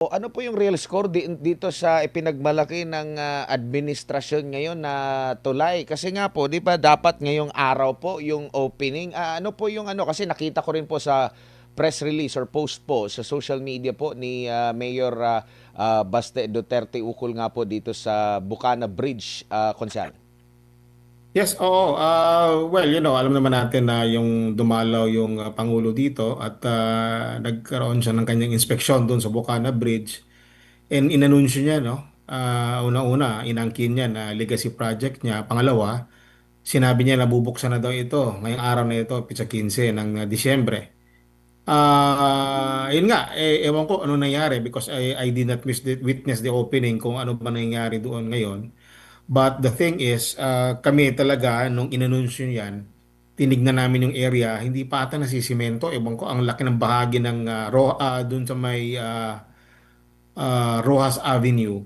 O ano po yung real score dito sa ipinagmalaki ng administrasyon ngayon na tulay? Kasi nga po, 'di ba dapat ngayong araw po yung opening. Ano po yung ano kasi nakita ko rin po sa press release or post po sa social media po ni Mayor Baste Duterte ukol nga po dito sa Bukana Bridge, Konsehal. Yes, oo. Well, alam naman natin na yung dumalaw yung Pangulo dito at nagkaroon siya ng kanyang inspeksyon doon sa Bocana Bridge. And inanunsyo niya, no? Una-una, inangkin niya na legacy project niya. Pangalawa, sinabi niya na bubuksan na daw ito ngayong araw na ito, pitsa 15 ng Disyembre. Yun nga, ewan ko ano nangyari because I did not witness the opening kung ano ba nangyari doon ngayon. But the thing is, kami talaga, nung inanunsyo yan, tinignan namin yung area, hindi pa ata nasisimento. Ewan ko, ang laki ng bahagi ng dun sa may Rojas Avenue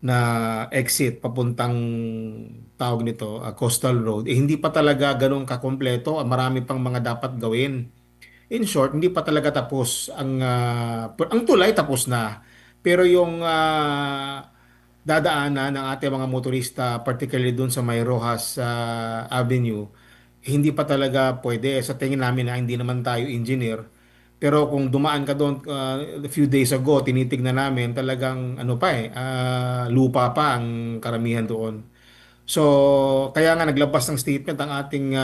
na exit papuntang tawag nito, Coastal Road. Hindi pa talaga ganun kakompleto. Marami pang mga dapat gawin. In short, hindi pa talaga tapos ang tulay tapos na. Pero yung dadaanan ng ating mga motorista, particularly doon sa may Rojas Avenue, hindi pa talaga pwede. Sa tingin namin na hindi naman tayo engineer. Pero kung dumaan ka doon a few days ago, tinitignan namin talagang ano pa lupa pa ang karamihan doon. So, kaya nga naglabas ng statement ang ating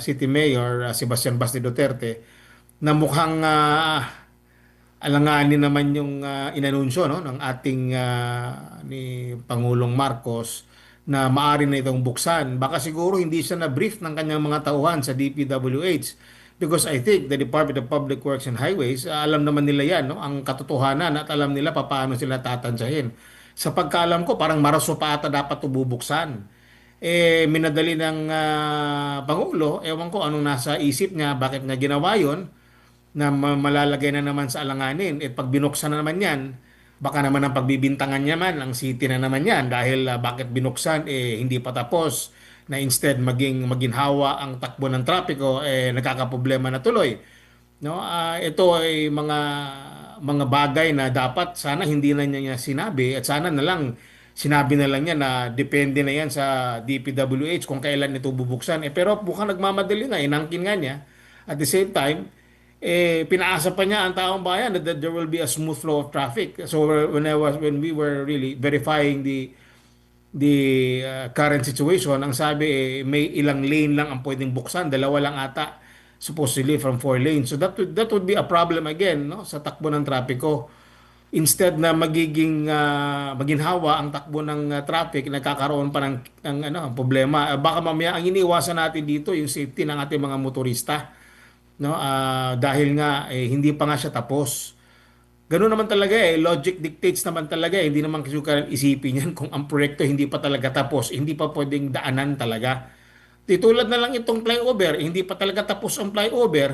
City Mayor, Sebastian Basti Duterte, na mukhang alanganin naman yung inanunsyo, no, ng ating ni Pangulong Marcos na maaari na itong buksan. Baka siguro hindi siya na-brief ng kanyang mga tauhan sa DPWH because I think the Department of Public Works and Highways, alam naman nila yan, no, ang katotohanan at alam nila paano sila tatantsahin. Sa pagkaalam ko, parang Marso pa ata dapat ito bubuksan. Minadali ng Pangulo, ewan ko anong nasa isip niya, bakit niya ginawa yon na malalagay na naman sa alanganin. At pag binuksan na naman yan, baka naman ang pagbibintangan niya man, ang city na naman yan dahil bakit binuksan, hindi pa tapos na instead maginhawa ang takbo ng trapiko, nagkakaproblema na tuloy. No? Ito ay mga bagay na dapat sana hindi na niya sinabi at sana na lang sinabi na lang niya na depende na yan sa DPWH kung kailan ito bubuksan. Pero mukhang nagmamadali nga, inangkin nga niya. At the same time, pinaasa pa niya ang taong bayan that there will be a smooth flow of traffic. So when we were really verifying the current situation, ang sabi may ilang lane lang ang pwedeng buksan, dalawa lang ata supposedly from four lanes. So that would be a problem again, no, sa takbo ng trapiko. Instead na maginhawa ang takbo ng traffic, nagkakaroon pa ng ano, problema. Baka mamaya ang iniiwasan natin dito yung safety ng ating mga motorista, no? Dahil nga hindi pa nga siya tapos. Ganun naman talaga logic dictates naman talaga hindi naman kasi isipin yan kung ang proyekto hindi pa talaga tapos, hindi pa pwedeng daanan talaga. Tulad na lang itong flyover, hindi pa talaga tapos ang flyover,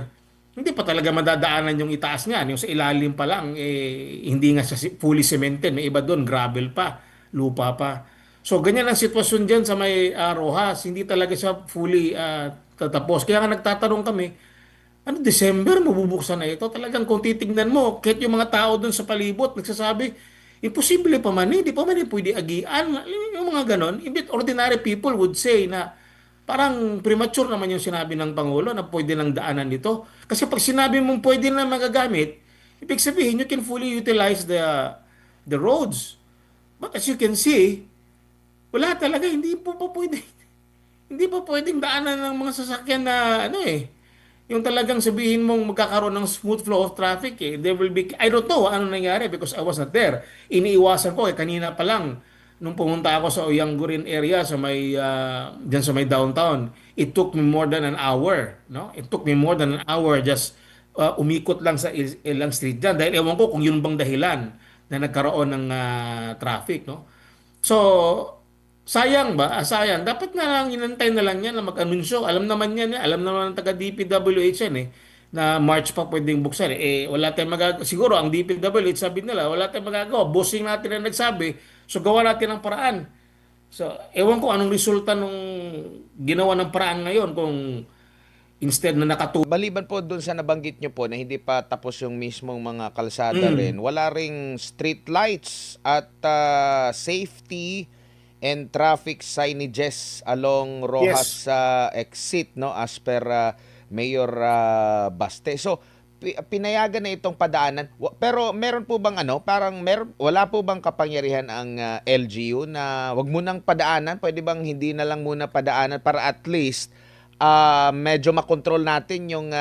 hindi pa talaga madadaanan yung itaas nga, yung sa ilalim pa lang hindi nga siya fully cemented, may iba doon gravel pa, lupa pa. So ganyan ang sitwasyon diyan sa may Rojas, hindi talaga siya fully tatapos. Kaya nga nagtatanong kami, ano, December, mabubuksan na ito. Talagang kung titignan mo, kahit yung mga tao dun sa palibot, nagsasabi, imposible pa man, hindi pa man pwede agian. Yung mga ganon, imbit ordinary people would say na parang premature naman yung sinabi ng Pangulo na pwede lang daanan nito. Kasi pag sinabi mong pwede lang magagamit, ibig sabihin, you can fully utilize the roads. But as you can see, wala talaga, hindi po pa pwede. Hindi pa pwedeng daanan ng mga sasakyan na ano yung talagang sabihin mong magkakaroon ng smooth flow of traffic there will be, I don't know ano nangyari because I was not there. Iniiwasan ko kanina pa lang nung pumunta ako sa Oyanggurin area sa may diyan sa may downtown. It took me more than an hour, no? It took me more than an hour just umikot lang sa ilang street diyan dahil ewan ko kung yun bang dahilan na nagkaroon ng traffic, no? So, sayang ba? Sayang. Dapat na lang inantay na lang yan na mag-anunsyo. Alam naman yan, alam naman ng taga DPWH yan na March pa pwedeng buksan wala tayong magagawa. Siguro ang DPWH sabi nila, wala tayong magagawa. Bossing natin ang nagsabi. So gawa natin ng paraan. So, ewan ko anong resulta nung ginawa ng paraan ngayon kung instead na nakatulong. Maliban po dun sa nabanggit nyo po na hindi pa tapos yung mismong mga kalsada rin, wala ring street lights at safety and traffic signages along Yes. Rojas exit, no, as per Mayor Baste. So pinayagan na itong padaanan. Pero meron po bang ano, parang wala po bang kapangyarihan ang LGU na wag mo nang padaanan? Pwede bang hindi na lang muna padaanan para at least medyo makontrol natin yung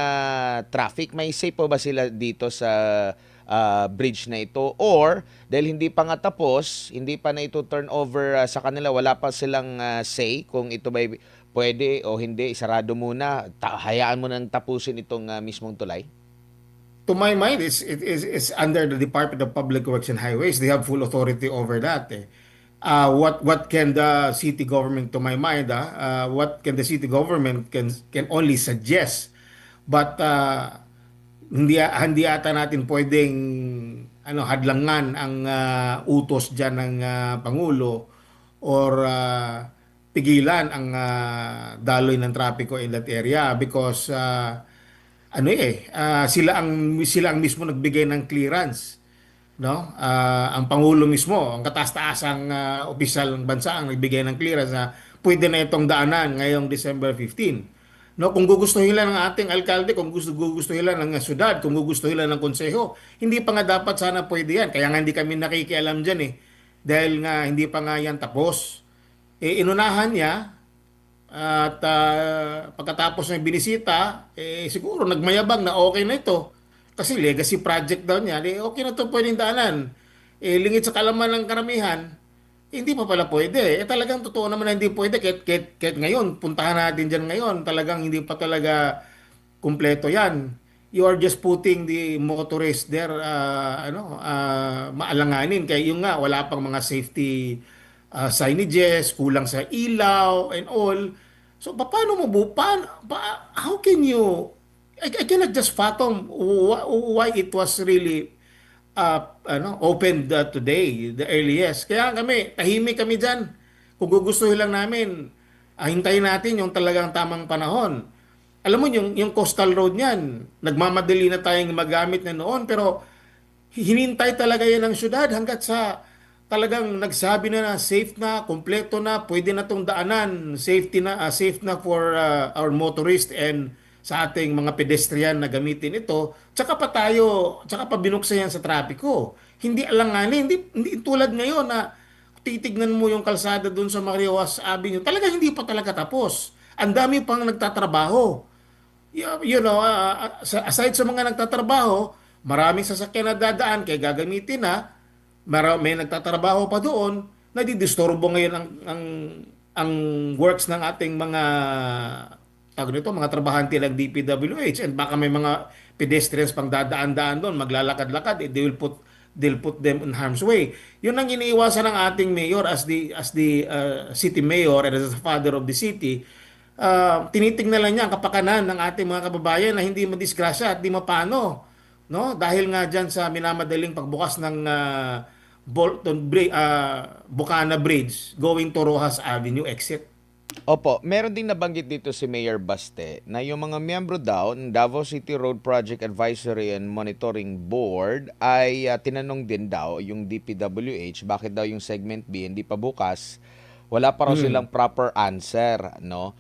traffic? May say po ba sila dito sa bridge na ito? Or dahil hindi pa nga tapos, hindi pa na ito turn over sa kanila, wala pa silang say kung ito ba pwede o hindi, isarado muna, hayaan mo nang tapusin itong mismong tulay? To my mind, it's under the Department of Public Works and Highways. They have full authority over that. Eh. What can the city government, to my mind, what can the city government can only suggest, but hindi ata natin pwedeng hadlangan ang utos diyan ng pangulo or pigilan ang daloy ng trapiko in that area because sila ang mismo nagbigay ng clearance, no? Ang pangulo mismo, ang kataas-taasang opisyal ng bansa ang nagbigay ng clearance na pwede na itong daanan ngayong December 15. No, kung gugustuhin lang ng ating alkalde, kung gugustuhin lang ng syudad, kung gugustuhin lang ng konseho, hindi pa nga dapat sana pwede yan. Kaya nga hindi kami nakikialam diyan eh. Dahil nga hindi pa nga yan tapos. Inunahan niya at pagkatapos ng binisita, siguro nagmayabang na okay na ito. Kasi legacy project daw niya, okay na ito pwedeng daanan. Lingid sa kalaman ng karamihan, hindi pa pala pwede. Talagang totoo naman na hindi pwede. Kahit ngayon, puntahan natin dyan ngayon, talagang hindi pa talaga kumpleto yan. You are just putting the motorist there, maalanganin. Kaya yung nga, wala pang mga safety signages, kulang sa ilaw and all. So, paano mo how can you, I cannot just fathom why it was really opened today, the earliest. Kaya kami, tahimik kami dyan. Kung gugustuhin lang namin, hintayin natin yung talagang tamang panahon. Alam mo, yung coastal road niyan, nagmamadali na tayong magamit na noon, pero hinintay talaga yan ng syudad hanggat sa talagang nagsabi na safe na, kompleto na, pwede na tong daanan, safe na for our motorist and sa ating mga pedestrian na gamitin ito, tsaka pa binuksan yan sa trapiko. Hindi alanganin, hindi tulad ngayon na titignan mo yung kalsada doon sa Mariawas Avenue, talaga hindi pa talaga tapos. Ang dami pang nagtatrabaho. Aside sa mga nagtatrabaho, maraming sasakyan na dadaan kaya gagamitin na, may nagtatrabaho pa doon, nadidisturbo ngayon ang works ng ating mga trabahante ng DPWH and baka may mga pedestrians pang dadaan-daan doon, maglalakad-lakad, they'll put them in harm's way. Yun ang iniiwasan ng ating mayor as the city mayor and as the father of the city. Tinitingnan lang niya ang kapakanan ng ating mga kababayan na hindi madisgrasya at di mapano, no? Dahil nga diyan sa minamadaling pagbukas ng Bocana Bridge going to Rojas Avenue exit. Opo, meron ding nabanggit dito si Mayor Baste na yung mga miyembro daw ng Davao City Road Project Advisory and Monitoring Board ay tinanong din daw yung DPWH bakit daw yung segment B hindi pa bukas. Wala pa raw silang proper answer, no?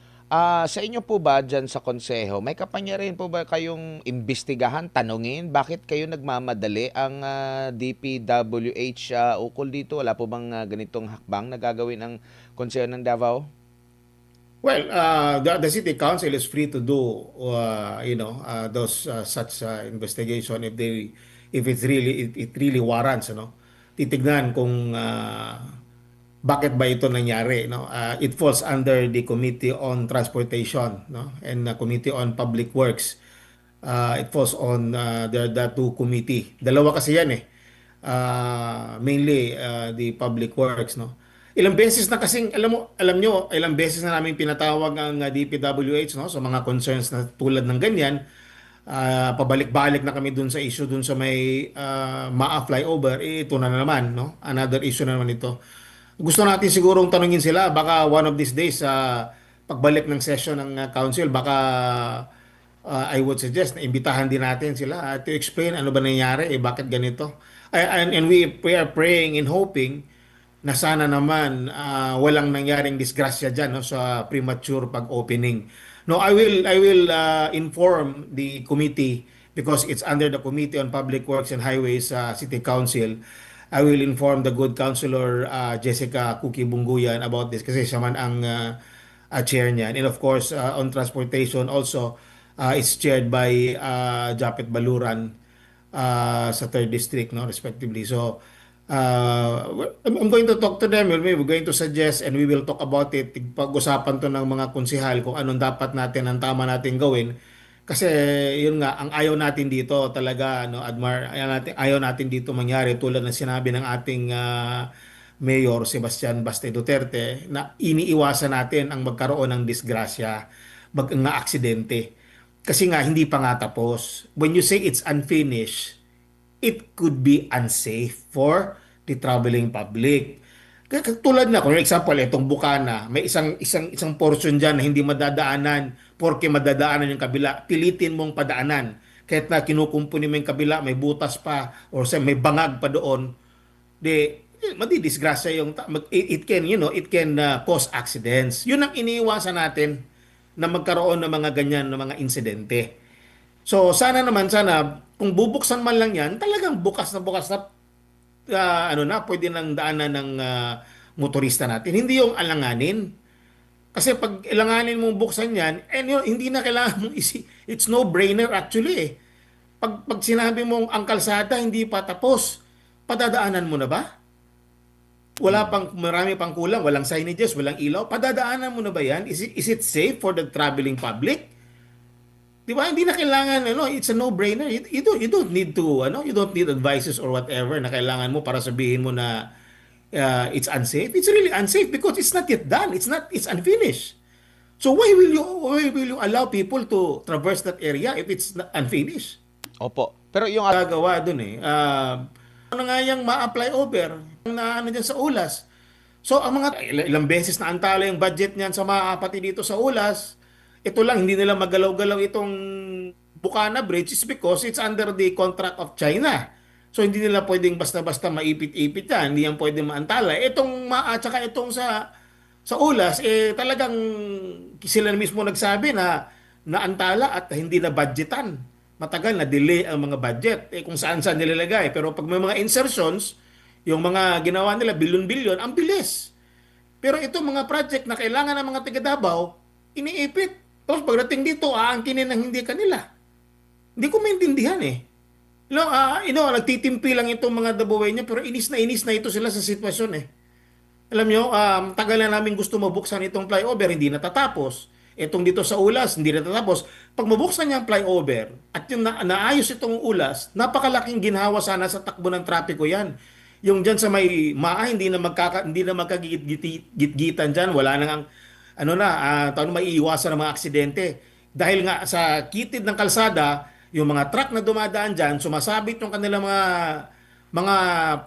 Sa inyo po ba dyan sa konseho, may kapangyarihan po ba kayong imbestigahan, tanungin, bakit kayo nagmamadali ang DPWH ukol dito? Wala po bang ganitong hakbang na gagawin ang konseho ng Davao? Well, the city council is free to do, those such investigation if it really warrants, titignan kung bakit ba ito nangyari, no? It falls under the Committee on Transportation, no, and the Committee on Public Works. It falls on the two committee. Dalawa kasi yan eh. Mainly the Public Works, no. Ilang beses na kasing alam nyo, ilang beses na namin pinatawag ang DPWH, no, sa mga concerns na tulad ng ganyan. Pabalik-balik na kami dun sa issue dun sa may MAA flyover. Ito na naman, no. Another issue na naman ito. Gusto natin sigurong tanungin sila, baka one of these days, pagbalik ng session ng council, baka I would suggest na imbitahan din natin sila to explain ano ba nangyari, bakit ganito. And we are praying and hoping na sana naman walang nangyaring disgrasya diyan, no, sa premature pag-opening. No, I will inform the committee because it's under the Committee on Public Works and Highways City Council. I will inform the good councilor Jessica Cookie Bunguyan about this kasi siya man ang chair niyan. And of course, on transportation also, it's chaired by Japet Baluran sa 3rd District, no, respectively. So, I'm going to talk to them. We're going to suggest and we will talk about it. Pag-usapan to ng mga konsihal kung anong dapat natin, ang tama natin gawin. Kasi yun nga, ang ayaw natin dito talaga, no, Admar, ayaw natin dito mangyari tulad ng sinabi ng ating Mayor Sebastian Baste Duterte na iniiwasan natin ang magkaroon ng disgrasya, ng aksidente. Kasi nga, hindi pa nga tapos. When you say it's unfinished, it could be unsafe for the traveling public. Tulad na, for example, itong Bukana, may isang portion diyan na hindi madadaanan porque madadaanan yung kabila. Pilitin mong padaanan. Kahit na kinukumpuni mo yung kabila, may butas pa or may bangag pa doon, madidisgrasya yung it can, it can cause accidents. Yun ang iniiwasan natin na magkaroon ng mga ganyan ng mga insidente. So sana kung bubuksan man lang yan, talagang bukas na pwede nang daanan ng motorista natin. Hindi yung alanganin. Kasi pag ilanganin mong buksan yan, hindi na kailangan mong it's no-brainer actually eh. Pag sinabi mong ang kalsada hindi pa tapos, padadaanan mo na ba? Marami pang kulang, walang signages, walang ilaw, padadaanan mo na ba yan? Is it safe for the traveling public? Di ba? Hindi na kailangan, it's a no-brainer. You don't need to, you don't need advices or whatever na kailangan mo para sabihin mo na it's unsafe. It's really unsafe because it's not yet done. It's unfinished. So why will you allow people to traverse that area if it's not unfinished? Opo. Pero yung Gagawa dun eh. Ano nga yung ma-apply over na dyan sa ULAS. So ang mga ilang beses na antala yung budget niyan sa mga pati dito sa ULAS, ito lang, hindi nila magalaw-galaw itong Bukana Bridge is because it's under the contract of China. So hindi nila pwedeng basta-basta maipit-ipit yan. Hindi yan pwedeng maantala. Tsaka itong sa ULAS, talagang sila mismo nagsabi na naantala at hindi na budgetan. Matagal na delay ang mga budget. Kung saan-saan nilalagay. Pero pag may mga insertions, yung mga ginawa nila, bilyon-bilyon, ang bilis. Pero ito mga project na kailangan ng mga taga-Davao, iniipit. Tapos pagdating dito, aangkinin ng hindi kanila. Hindi ko maintindihan eh. Nagtitimpi lang itong mga Dabawenyo pero inis na ito sila sa sitwasyon eh. Alam nyo, tagal na namin gusto mabuksan itong flyover, hindi natatapos. Itong dito sa ULAS, hindi natatapos. Pag mabuksan niya ang flyover at yung naayos itong ULAS, napakalaking ginhawa sana sa takbo ng trapiko yan. Yung dyan sa may hindi na magkakagit-gitan dyan, wala nang maiiwasan ng mga aksidente. Dahil nga sa kitid ng kalsada, yung mga truck na dumadaan dyan, sumasabit yung kanilang mga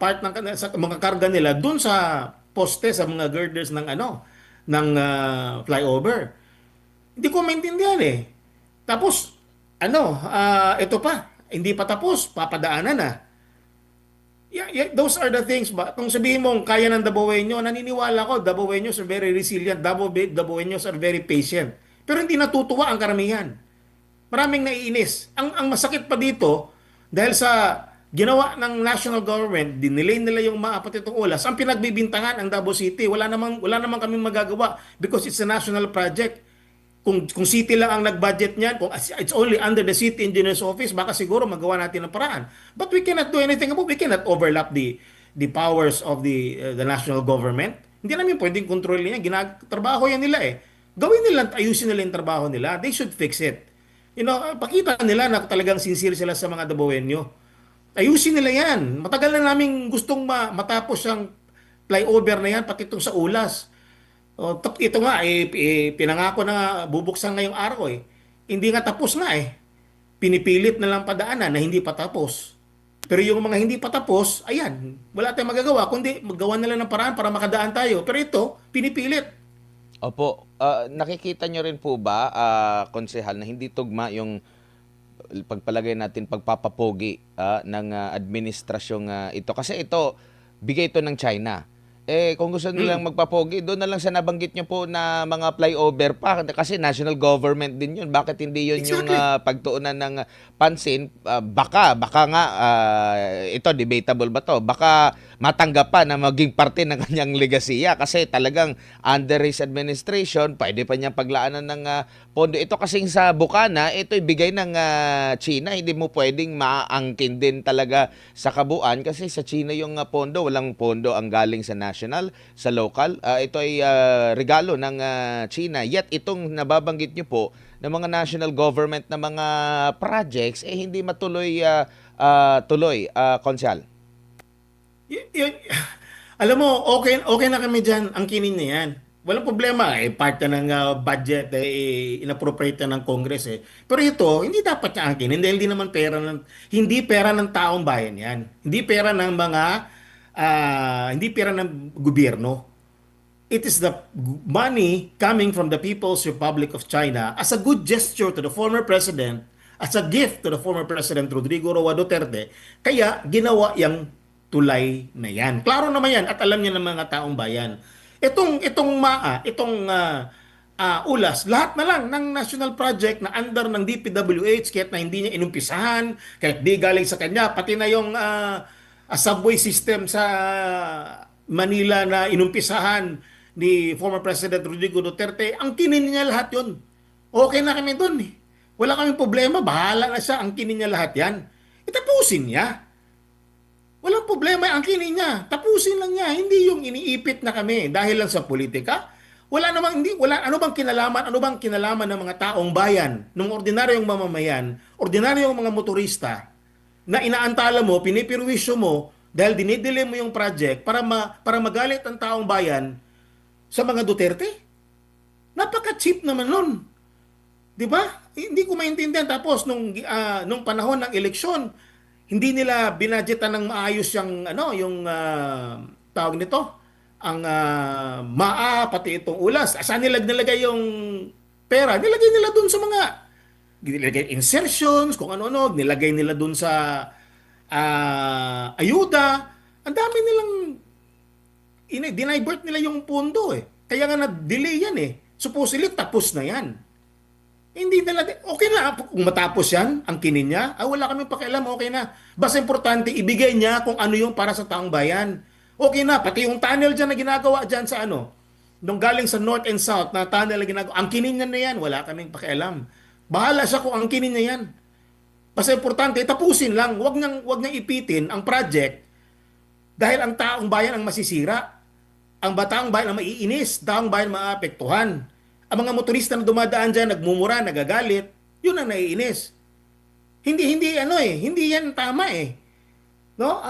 part ng mga karga nila dun sa poste, sa mga girders ng flyover. Hindi ko maintindihan eh. Tapos, ito pa, hindi pa tapos, papadaanan na. Yeah, those are the things. Kung sabihin mong kaya ng Dabawenyo, naniniwala ko, Dabawenyos are very resilient, Dabawenyos are very patient. Pero hindi natutuwa ang karamihan. Maraming naiinis. Ang masakit pa dito, dahil sa ginawa ng national government, dinelay nila yung maapat itong ULAS, ang pinagbibintangan ang Davao City. Wala namang kaming magagawa because it's a national project. Kung city lang ang nag-budget niyan, kung it's only under the city engineer's office, baka siguro magawa natin ng paraan. But we cannot do anything about it. We cannot overlap the powers of the national government. Hindi namin pwedeng kontrolin yan. Trabaho yan nila eh. Gawin nila, ayusin nila yung trabaho nila. They should fix it. Pakita nila na talagang sincere sila sa mga Dabawenyo. Ayusin nila yan. Matagal na namin gustong matapos ang flyover na yan, pati itong sa ULAS. Ito nga, pinangako na bubuksan ngayong araw eh. Hindi nga tapos nga eh. Pinipilit na lang padaanan na hindi pa tapos. Pero yung mga hindi pa tapos, ayan, wala tayong magagawa, kundi magawa na lang ng paraan para makadaan tayo. Pero ito, pinipilit. Opo, nakikita nyo rin po ba, konsehal, na hindi tugma yung pagpalagay natin pagpapapogi ng administrasyong ito? Kasi ito, bigay ito ng China. Eh, kung gusto Mm, nilang magpapogi, doon na lang sa nabanggit nyo po na mga flyover pa. Kasi national government din yun. Bakit hindi yun yung exactly. pagtuunan ng pansin? Baka nga, ito, debatable ba to? Baka matanggap pa na maging parte ng kanyang legasiya. Kasi talagang under his administration, pwede pa niyang paglaanan ng pondo. Ito kasing sa Bukana, ito ibigay ng China. Hindi mo pwedeng maangkin din talaga sa kabuuan kasi sa China yung pondo. Walang pondo ang galing sa national, sa local. Ito ay regalo ng China. Yet itong nababanggit niyo po ng mga national government na mga projects, eh hindi matuloy tuloy, Konsyal. Y- alam mo, okay, okay na kami dyan. Ang kinin na yan. Walang problema. Eh, part na ng budget, inappropriate na ng Congress eh. Pero ito, hindi dapat niya angkinin. Hindi naman pera ng, hindi pera ng taong bayan yan. Hindi pera ng mga, hindi pera ng gobyerno. It is the money coming from the People's Republic of China as a good gesture to the former president, as a gift to the former president Rodrigo Roa Duterte. Kaya ginawa yung tulay na yan. Klaro naman yan at alam niya ng mga taong bayan. Itong MAA, ULAS, lahat na lang ng national project na under ng DPWH kahit na hindi niya inumpisahan, kahit di galing sa kanya, pati na yung subway system sa Manila na inumpisahan ni former President Rodrigo Duterte, ang kinin niya lahat yun. Okay na kami doon eh. Wala kaming problema, bahala na siya, ang kinin niya lahat yan. Itapusin niya. Walang problema, ang kinin niya. Tapusin lang niya, hindi yung iniipit na kami dahil lang sa politika. Wala namang hindi wala ano bang kinalaman ng mga taong bayan, ng ordinaryong mamamayan, ordinaryong mga motorista na inaantala mo, pinipirwisyo mo dahil dinidile mo yung project para magalit ang taong bayan sa mga Duterte? Napaka-cheap naman nun. 'Di ba? Hindi ko maintindihan tapos nung panahon ng eleksyon, hindi nila binadgetan ng maayos yung tawag nito, ang MAA pati itong ULAS. Saan nila nilagay yung pera? Nilagay nila dun sa mga nilagay insertions, kung ano-ano, nilagay nila dun sa ayuda. Ang dami nilang dinivert nila yung pondo eh. Kaya nga na-delay yan eh. Supposedly tapos na yan. Hindi nila, okay na, kung matapos yan, ang kinin niya, wala kami pakialam, okay na. Basta importante, ibigay niya kung ano yung para sa taong bayan. Okay na, pati yung tunnel dyan na ginagawa dyan sa nung galing sa north and south na tunnel na ginagawa, ang kinin niya na yan, wala kaming pakialam. Bahala siya kung ang kinin niya yan. Basta importante, tapusin lang, wag niyang ipitin ang project dahil ang taong bayan ang masisira. Ang batang bayan ang maiinis, taong bayan maapektuhan. Ang mga motorista na dumadaan dyan, nagmumura, nagagalit, yun ang naiinis. Hindi yan tama eh. No?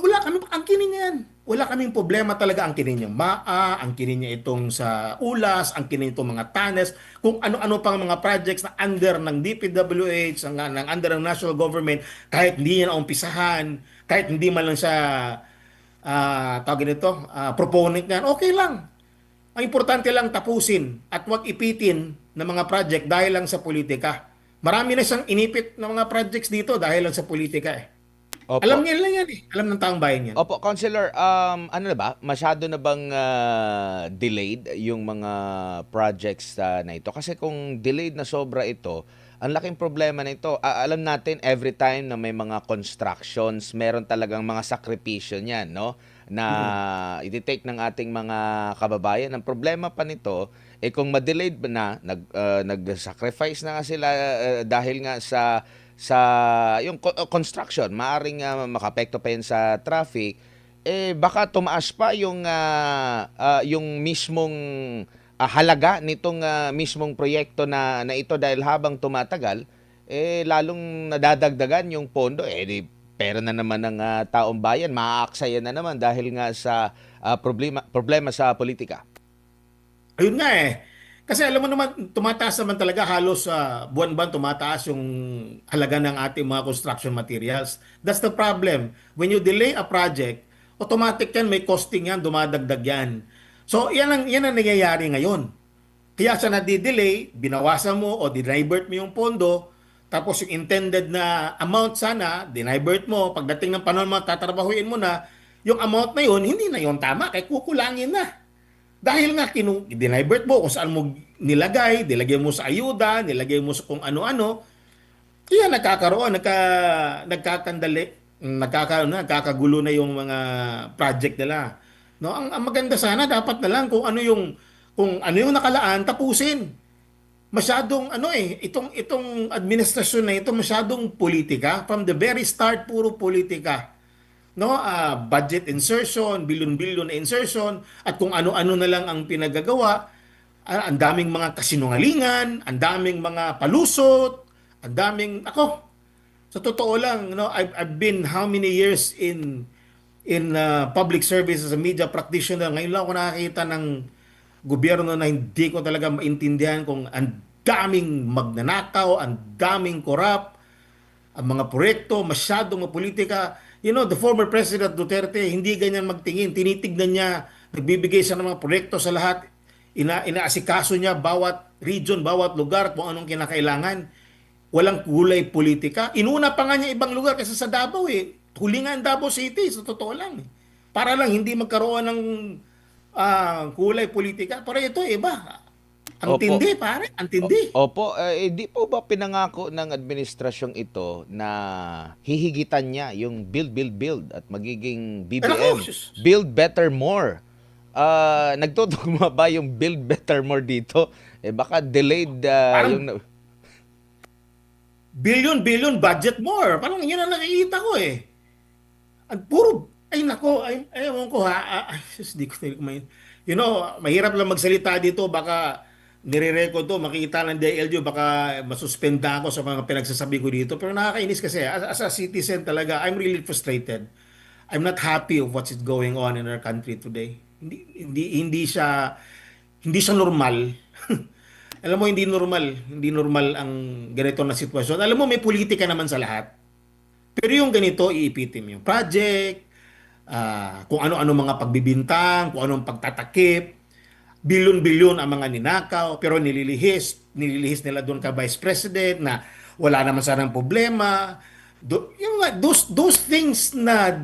Wala kami, ang kinin niya yan. Wala kaming problema talaga ang kinin niya MAA, ang kinin niya itong sa ULAS, ang kinin itong mga TANES, kung ano-ano pang mga projects na under ng DPWH, ng under ng national government, kahit hindi niya naumpisahan, kahit hindi man lang siya tawagin ito, proponent niyan, okay lang. Ang importante lang tapusin at wag ipitin ng mga project dahil lang sa politika. Marami na siyang inipit ng mga projects dito dahil lang sa politika eh. Alam Opo. niya lang yan eh. Alam ng taong bayan yan. Opo, Counselor, ano na ba? Masyado na bang delayed yung mga projects na ito? Kasi kung delayed na sobra ito, ang laking problema nito, alam natin every time na may mga constructions, meron talagang mga sakripisyo niyan, no? Na Mm-mm. iti-take ng ating mga kababayan. Ang problema pa nito, kung ma-delayed ba na, nag-sacrifice na nga sila dahil nga sa yung construction, maaring makapekto pa yun sa traffic, baka tumaas pa yung mismong halaga nitong mismong proyekto na ito dahil habang tumatagal, lalong nadadagdagan yung pondo, di pera na naman ng taong bayan, maaaksaya na naman dahil nga sa problema sa politika. Ayun nga eh. Kasi alam mo naman, tumataas naman talaga halos sa buwan-buwan tumataas yung halaga ng ating mga construction materials. That's the problem. When you delay a project, automatic yan, may costing yan, dumadagdag yan. So, yan ang nangyayari ngayon. Kaya siya nadidelay, binawasan mo o dinivert mo yung pondo, tapos yung intended na amount sana, dinivert mo, pagdating ng panahon mo, tatrabahuin mo na, yung amount na yun, hindi na yun tama, kaya kukulangin na. Dahil nga, dinivert mo kung saan mo nilagay, nilagay mo sa ayuda, nilagay mo sa kung ano-ano, kaya nagkakandali, nagkakagulo na yung mga project nila. No, ang maganda sana dapat na lang kung ano yung nakalaan tapusin. Masyadong itong administrasyon na ito masyadong politika from the very start, puro politika. No, budget insertion, billion-billion na insertion at kung ano-ano na lang ang pinagagawa. Ang daming mga kasinungalingan, ang daming mga palusot, ang daming sa totoo lang, I've been how many years in public service as a media practitioner. Ngayon lang ako nakakita ng gobyerno na hindi ko talaga maintindihan kung ang daming magnanakaw, ang daming korap, ang mga proyekto, masyadong politika. The former President Duterte, hindi ganyan magtingin. Tinitignan niya, nagbibigay siya ng mga proyekto sa lahat. Inaasikaso niya bawat region, bawat lugar, kung anong kinakailangan. Walang kulay politika. Inuna pa nga niya ibang lugar kasi sa Davao eh. Huli nga ang Davao City, sa totoo lang. Para lang hindi magkaroon ng kulay politika. Pero ito iba. Ang Opo. tindi, pare. Ang tindi. Opo, di po ba pinangako ng administrasyong ito na hihigitan niya yung build, build, build at magiging Pero ako, BBM, build better more? Nagtutugma ba yung build better more dito? Baka delayed parang yung... billion budget more. Parang yun ang nakikita ko eh. Ang puro, ay nako, ewan ko ha. Di ko mahirap lang magsalita dito. Baka nire-record to, makikita ng DLG, baka masuspenda ako sa mga pinagsasabi ko dito. Pero nakakainis kasi, as a citizen talaga, I'm really frustrated. I'm not happy of what's going on in our country today. Hindi siya normal. Alam mo, hindi normal ang ganito na sitwasyon. Alam mo, may politika naman sa lahat. Pero yung ganito, iipitin mo yung project, kung ano-ano mga pagbibintang, kung anong pagtatakip, bilyon-bilyon ang mga ninakaw, pero nililihis nila doon ka Vice President na wala naman sanang problema. Those things na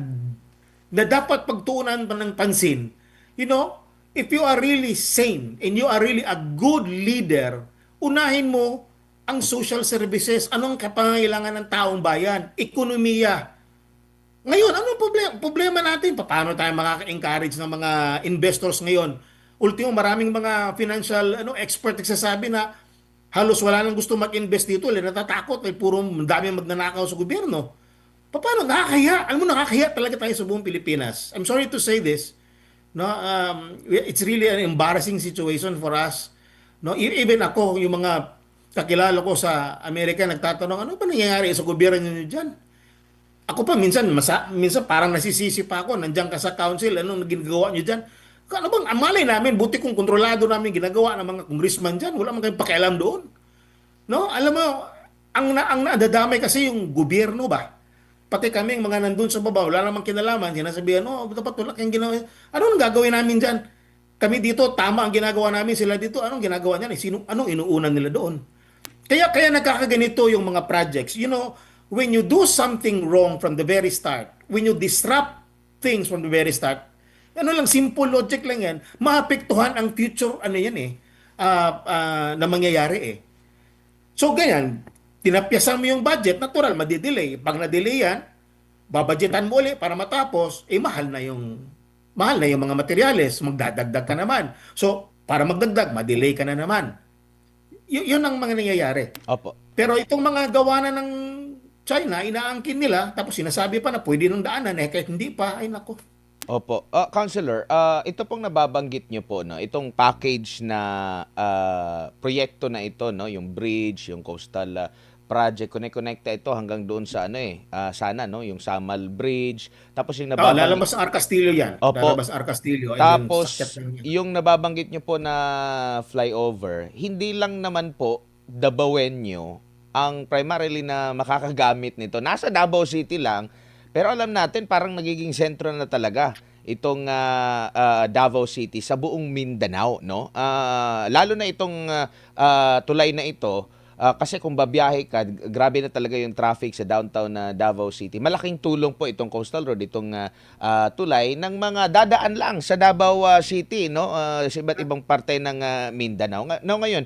dapat pagtuunan pa ng pansin. If you are really sane and you are really a good leader, unahin mo ang social services. Anong kapangailangan ng taong bayan? Ekonomiya. Ngayon, anong problema natin? Paano tayo makaka-encourage ng mga investors ngayon? Ultimo, maraming mga financial expert nagsasabi na halos wala nang gusto mag-invest dito. Natatakot. Puro daming magnanakaw sa gobyerno. Paano? Nakakahiya. Alam mo, nakakahiya talaga tayo sa buong Pilipinas. I'm sorry to say this. No, it's really an embarrassing situation for us. No, even ako, yung mga kakilala ko sa Amerika nagtatanong, ano ba nangyayari sa gobyerno niyo diyan? Ako pa minsan parang nasisisi pa ako, nandiyan ka sa council, anong ginagawa niyo diyan? Ano bang amalay namin, buti kung kontrolado namin ginagawa ng mga congressman diyan, wala man kayong pakialam doon. No, alam mo, ang nadadamay kasi yung gobyerno ba? Pati kaming mga nandun sa baba, wala namang kinalaman, sinasabihan, dapat tulak yung ginawa. Ano ang gagawin namin dyan? Kami dito, tama ang ginagawa namin, sila dito, anong ginagawa niyan? Anong inuunan nila doon? Kaya nagkakaganito yung mga projects. When you do something wrong from the very start, when you disrupt things from the very start, simple logic lang yan, maapektuhan ang future, na mangyayari eh. So, ganyan, tinapyasan mo yung budget, natural, madidelay. Pag na-delay yan, babudgetan mo ulit para matapos, mahal na yung mga materyales, magdadagdag ka naman. So, para magdagdag, madelay ka na naman. Yun ang mga nangyayari. Opo. Pero itong mga gawa na ng China, inaangkin nila, tapos sinasabi pa na pwede nung daanan, kahit hindi pa, ay nako. Opo. Counselor, ito pong nababanggit niyo po, no, itong package na proyekto na ito, no, yung bridge, yung coastal project, connecta ito hanggang doon sa sana, no, yung Samal Bridge. Tapos yung Lalabas ang Arcastillo yan. Opo. Lalabas ang Arcastillo. Tapos yung nababanggit niyo po na flyover, hindi lang naman po Dabawenyo ang primarily na makakagamit nito. Nasa Davao City lang, pero alam natin parang nagiging sentro na talaga itong Davao City sa buong Mindanao, no? Lalo na itong tulay na ito. Kasi kung babiyahe ka, grabe na talaga yung traffic sa downtown na Davao City. Malaking tulong po itong Coastal Road, itong tulay ng mga dadaan lang sa Davao City, no? Sa iba't ibang parte ng Mindanao. Ngayon,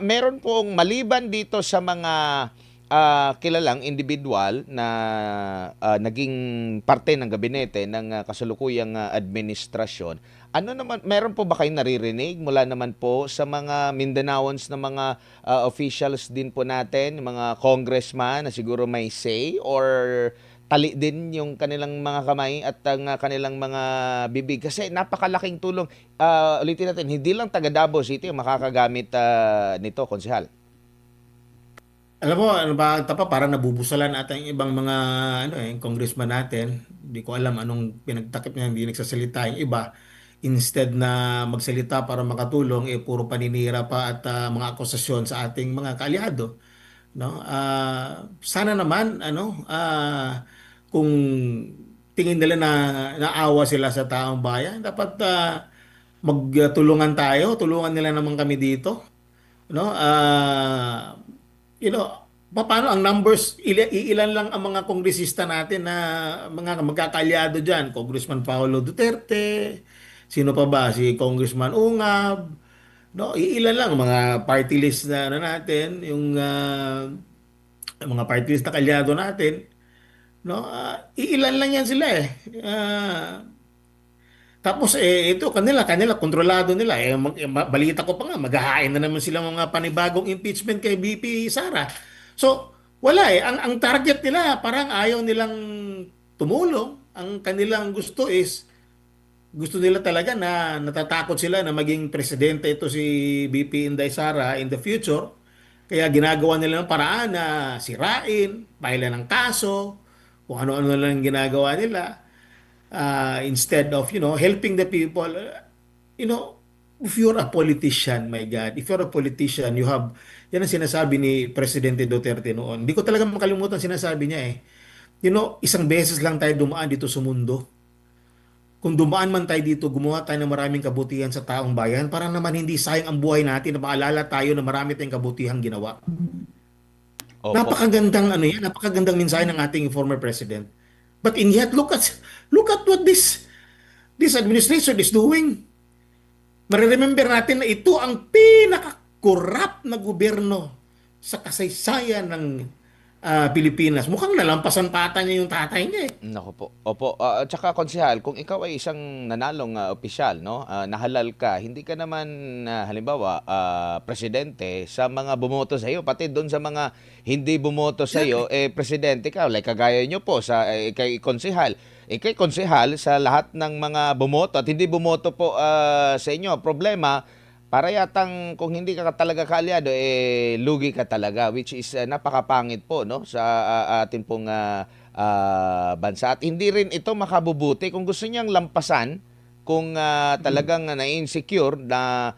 meron pong maliban dito sa mga kilalang individual na naging parte ng gabinete ng kasalukuyang administrasyon. Ano naman, meron po ba kayong naririnig mula naman po sa mga Mindanaoans na mga officials din po natin, mga congressman na siguro may say, or tali din yung kanilang mga kamay at ang kanilang mga bibig? Kasi napakalaking tulong. Ulitin natin, hindi lang taga Davao City ang makakagamit nito, konsehal. Alam mo, ano ba, tapa parang nabubusalan ata yung ibang mga congressman natin. Hindi ko alam anong pinagtakip niya, hindi nagsasalita yung iba. Instead na magsalita para makatulong, puro paninira pa at mga akusasyon sa ating mga kaalyado, no? Sana naman kung tingin nila na naawa sila sa taong bayan, dapat magtulungan tayo, tulungan nila naman kami dito, no? You know, paano ang numbers, ilan lang ang mga kongresista natin na mga magkakalyado diyan, Congressman Paulo Duterte, sino pa ba, si Congressman Ungab, no, ilan lang mga party list na natin, yung mga party list na kalyado natin, no, iilan lang yan sila eh. Tapos ito kanila kontrolado nila balita ko pa nga maghahain na naman sila mga panibagong impeachment kay VP Sara. So wala ang target nila parang ayaw nilang tumulong. Ang kanilang gusto is gusto nila talaga na natatakot sila na maging presidente ito si VP Inday Sara in the future. Kaya ginagawa nila ng paraan na sirain, pailan ng kaso, kung ano-ano lang ginagawa nila instead of helping the people. You know, if you're a politician, my God, if you're a politician, you have, yan ang sinasabi ni Presidente Duterte noon. Hindi ko talaga makalimutan sinasabi niya isang beses lang tayo dumaan dito sa mundo. Kung dumaan man tayo dito, gumawa tayo ng maraming kabutihan sa taong bayan para naman hindi sayang ang buhay natin na maalala tayo na marami tayong kabutihang ginawa. Opo. Napakagandang mensahe ng ating former president. But in yet, look at what this administration is doing. Mareremember natin na ito ang pinaka-corrupt na gobyerno sa kasaysayan ng Pilipinas. Mukhang nalampasan pa ata niya yung tatay niya eh. Naku po. Opo. At saka konsehal, kung ikaw ay isang nanalong opisyal, no, nahalal ka, hindi ka naman halimbawa presidente sa mga bumoto sa iyo, pati doon sa mga hindi bumoto sa iyo, presidente ka, like kagaya nyo po sa kay konsehal. Kay konsehal sa lahat ng mga bumoto at hindi bumoto po sa inyo, problema para yatang kung hindi ka talaga kaalyado, lugi ka talaga, which is napakapangit po, no, sa atin pong bansa. At hindi rin ito makabubuti kung gusto niyang lampasan, kung talagang na-insecure na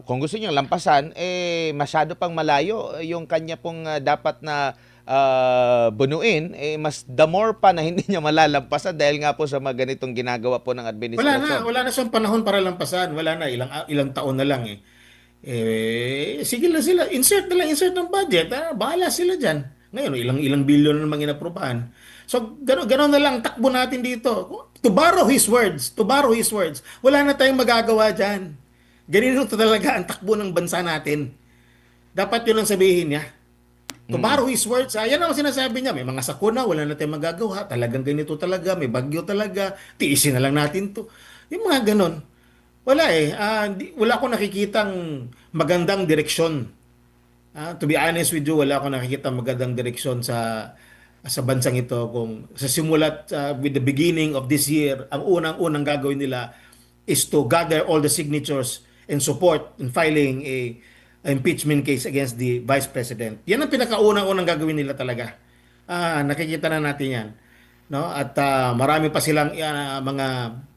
kung gusto niyang lampasan, masyado pang malayo yung kanya pong dapat na bunuin, mas the more pa na hindi niya malalampasan dahil nga po sa mga ganitong ginagawa po ng administrasyon. Wala na siyang panahon para lampasan. Wala na, ilang taon na lang eh. Sige lang sila, insert ng budget. Bahala sila dyan. Ngayon, ilang bilyon na namang inaprubahan. So, gano'n na lang takbo natin dito. To borrow his words, wala na tayong magagawa dyan. Ganito talaga ang takbo ng bansa natin. Dapat yun ang sabihin niya. To borrow his words, yan ang sinasabi niya. May mga sakuna, wala na tayong magagawa. Talagang ganito talaga, may bagyo talaga. Tiisin na lang natin to. Yung mga ganon. Wala wala akong nakikitang magandang direksyon. To be honest with you, wala akong nakikitang magandang direksyon sa bansang ito. Kung sa simulat with the beginning of this year, ang unang gagawin nila is to gather all the signatures and support in filing a impeachment case against the Vice President. Yan ang pinakaunang gagawin nila talaga. Nakikita na natin yan. No? At marami pa silang mga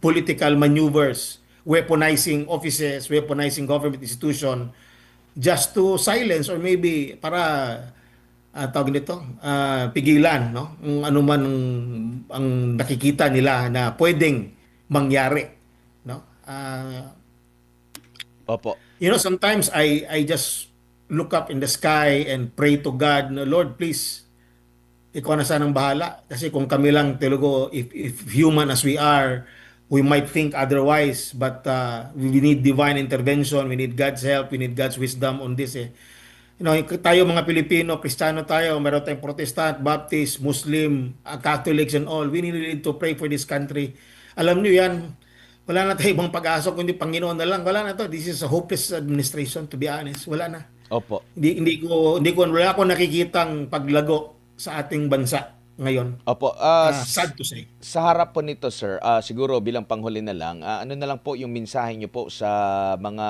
political maneuvers, weaponizing offices, weaponizing government institution just to silence or maybe para tawag nito, pigilan, no? Kung ano man ang nakikita nila na pwedeng mangyari, no? Opo. Sometimes I just look up in the sky and pray to God, no, Lord, please, ikaw na sanang bahala. Kasi kung kami lang talaga, if human as we are, we might think otherwise. But we need divine intervention. We need God's help. We need God's wisdom on this. Tayo mga Pilipino, Kristiyano tayo, meron tayong Protestant, Baptist, Muslim, Catholics and all. We need to pray for this country. Alam niyo yan, wala na tayong ibang pag-asa kundi Panginoon na lang. Wala na to. This is a hopeless administration, to be honest. Wala na. Opo. Wala ako nakikitang paglago sa ating bansa ngayon. Opo. Sad to say. Sa harap po nito, sir, siguro bilang panghuli na lang, ano na lang po yung mensahe niyo po sa mga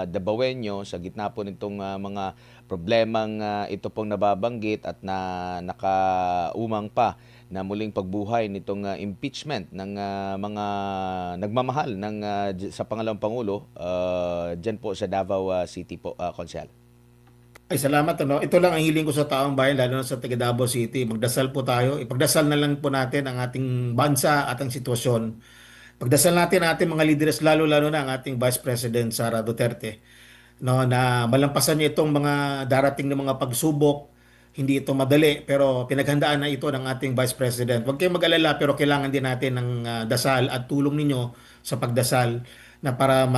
Dabawenyo sa gitna po nitong mga problemang ito pong nababanggit at na nakaumang pa na muling pagbuhay nitong impeachment ng mga nagmamahal sa pangalawang pangulo diyan po sa Davao City po, Konsehal. Ay, salamat. Ito lang ang hiling ko sa taong bayan, lalo na sa taga Davao City. Magdasal po tayo. Ipagdasal na lang po natin ang ating bansa at ang sitwasyon. Pagdasal natin ang ating mga leaders, lalo-lalo na ang ating Vice President Sara Duterte, no, na malampasan niya itong mga darating na mga pagsubok. Hindi ito madali, pero pinaghandaan na ito ng ating Vice President. Huwag kayong mag-alala, pero kailangan din natin ng dasal at tulong ninyo sa pagdasal na para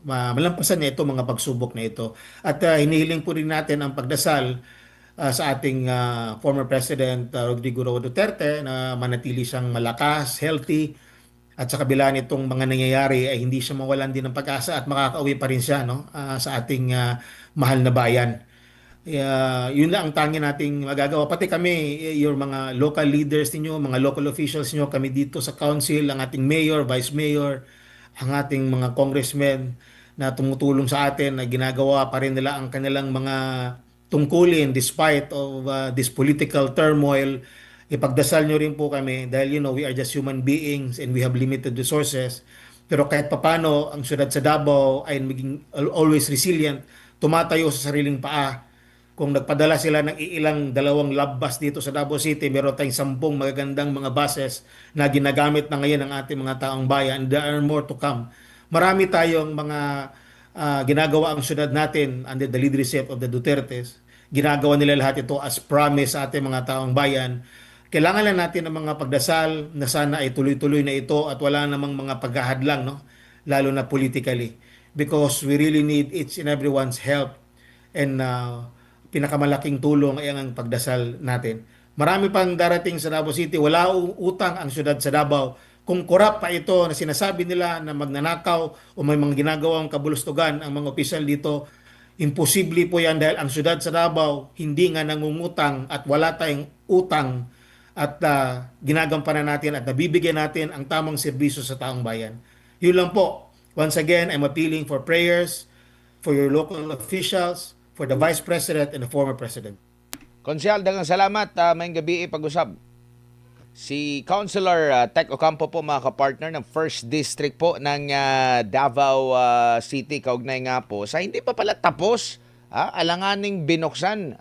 malampasan niya ito mga pagsubok na ito. At hinihiling po rin natin ang pagdasal sa ating former President Rodrigo Roa Duterte na manatili siyang malakas, healthy, at sa kabila nitong mga nangyayari ay hindi siya mawalan din ng pag-asa at makakauwi pa rin siya, no, sa ating mahal na bayan. Yun lang ang tangi nating magagawa. Pati kami, your mga local leaders ninyo, mga local officials niyo, kami dito sa council, ang ating mayor, vice mayor, ang ating mga congressmen na tumutulong sa atin, na ginagawa pa rin nila ang kanilang mga tungkulin despite of this political turmoil. Ipagdasal nyo rin po kami dahil we are just human beings and we have limited resources. Pero kahit papano, ang syudad sa Davao ay maging always resilient, tumatayo sa sariling paa. Kung nagpadala sila ng ilang 2 bus dito sa Davao City, meron tayong 10 magagandang mga buses na ginagamit na ngayon ng ating mga taong bayan. There are more to come. Marami tayong mga ginagawa ang syudad natin under the leadership of the Dutertes. Ginagawa nila lahat ito as promise sa ating mga taong bayan. Kailangan lang natin ng mga pagdasal na sana ay tuloy-tuloy na ito at wala namang mga paghahadlang, no? Lalo na politically. Because we really need each and everyone's help. And pinakamalaking tulong ay ang pagdasal natin. Marami pang darating sa Davao City. Wala utang ang syudad sa Davao. Kung korap pa ito na sinasabi nila na magnanakaw o may mga ginagawang kabulustugan ang mga opisyal dito, imposible po yan dahil ang syudad sa Davao hindi nga nangungutang at wala tayong utang at ginagampanan natin at nabibigyan natin ang tamang serbisyo sa taong bayan. Yun lang po. Once again, I'm appealing for prayers for your local officials, for the Vice President and the former President. Konsehal, daghang salamat. Mayong gabi pag-usab. Si Councilor Tek Ocampo po, mga kapartner ng 1st District po ng Davao City. Kaugnay nga po sa hindi pa pala tapos, alanganing binuksan